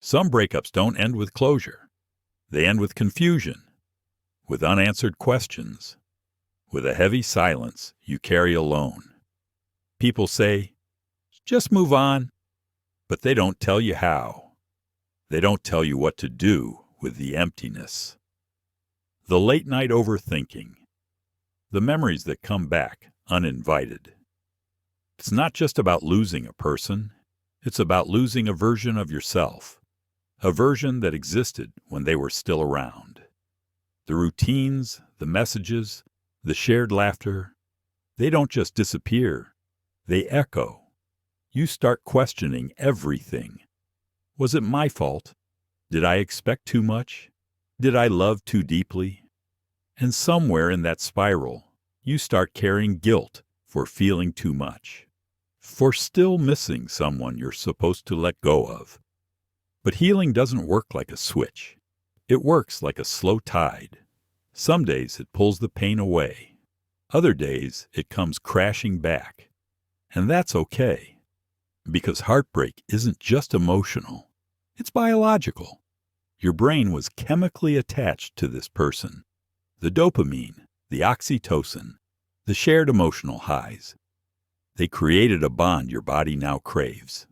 Some breakups don't end with closure. They end with confusion, with unanswered questions, with a heavy silence you carry alone. People say, just move on, but they don't tell you how. They don't tell you what to do with the emptiness. The late-night overthinking. The memories that come back uninvited. It's not just about losing a person. It's about losing a version of yourself, a version that existed when they were still around. The routines, the messages, the shared laughter, they don't just disappear. They echo. You start questioning everything. Was it my fault? Did I expect too much? Did I love too deeply? And somewhere in that spiral, you start carrying guilt for feeling too much, for still missing someone you're supposed to let go of. But healing doesn't work like a switch. It works like a slow tide. Some days it pulls the pain away. Other days it comes crashing back. And that's okay, because heartbreak isn't just emotional. It's biological. Your brain was chemically attached to this person. The dopamine, the oxytocin, the shared emotional highs. They created a bond your body now craves.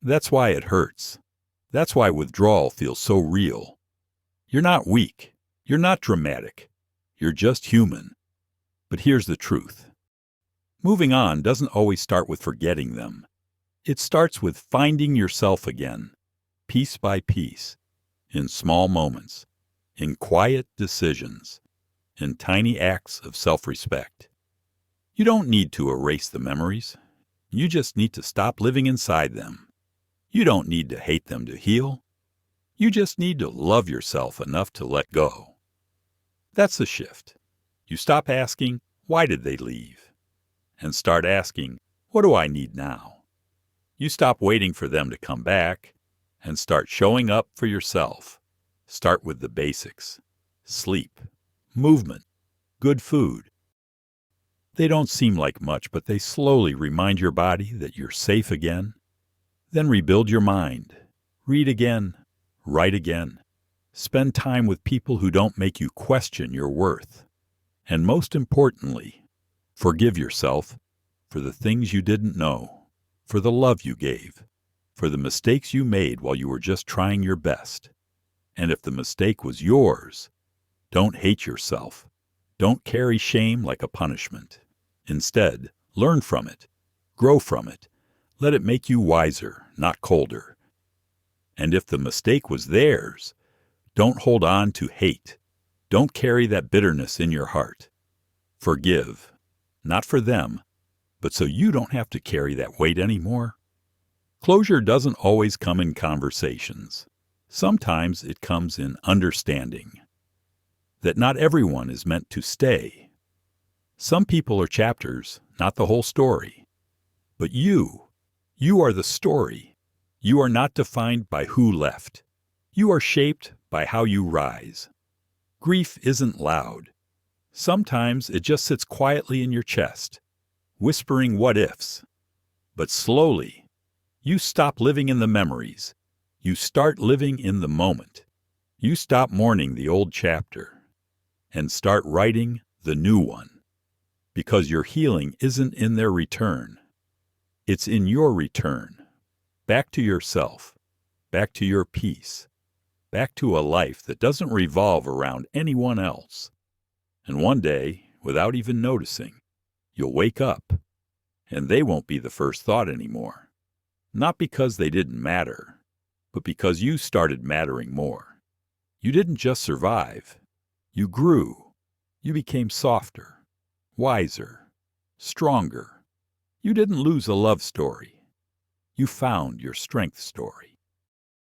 That's why it hurts. That's why withdrawal feels so real. You're not weak. You're not dramatic. You're just human. But here's the truth. Moving on doesn't always start with forgetting them. It starts with finding yourself again, piece by piece, in small moments, in quiet decisions, in tiny acts of self-respect. You don't need to erase the memories. You just need to stop living inside them. You don't need to hate them to heal. You just need to love yourself enough to let go. That's the shift. You stop asking, why did they leave? And start asking, what do I need now? You stop waiting for them to come back and start showing up for yourself. Start with the basics: sleep, movement, good food. They don't seem like much, but they slowly remind your body that you're safe again. Then rebuild your mind. Read again. Write again. Spend time with people who don't make you question your worth. And most importantly, forgive yourself for the things you didn't know, for the love you gave, for the mistakes you made while you were just trying your best. And if the mistake was yours, don't hate yourself. Don't carry shame like a punishment. Instead, learn from it. Grow from it. Let it make you wiser, not colder. And if the mistake was theirs, don't hold on to hate. Don't carry that bitterness in your heart. Forgive. Not for them, but so you don't have to carry that weight anymore. Closure doesn't always come in conversations. Sometimes it comes in understanding that not everyone is meant to stay. Some people are chapters, not the whole story. But you are the story. You are not defined by who left. You are shaped by how you rise. Grief isn't loud. Sometimes it just sits quietly in your chest, whispering what ifs. But slowly, you stop living in the memories. You start living in the moment. You stop mourning the old chapter and start writing the new one. Because your healing isn't in their return. It's in your return. Back to yourself. Back to your peace. Back to a life that doesn't revolve around anyone else. And one day, without even noticing, you'll wake up, and they won't be the first thought anymore. Not because they didn't matter, but because you started mattering more. You didn't just survive. You grew. You became softer, wiser, stronger. You didn't lose a love story. You found your strength story.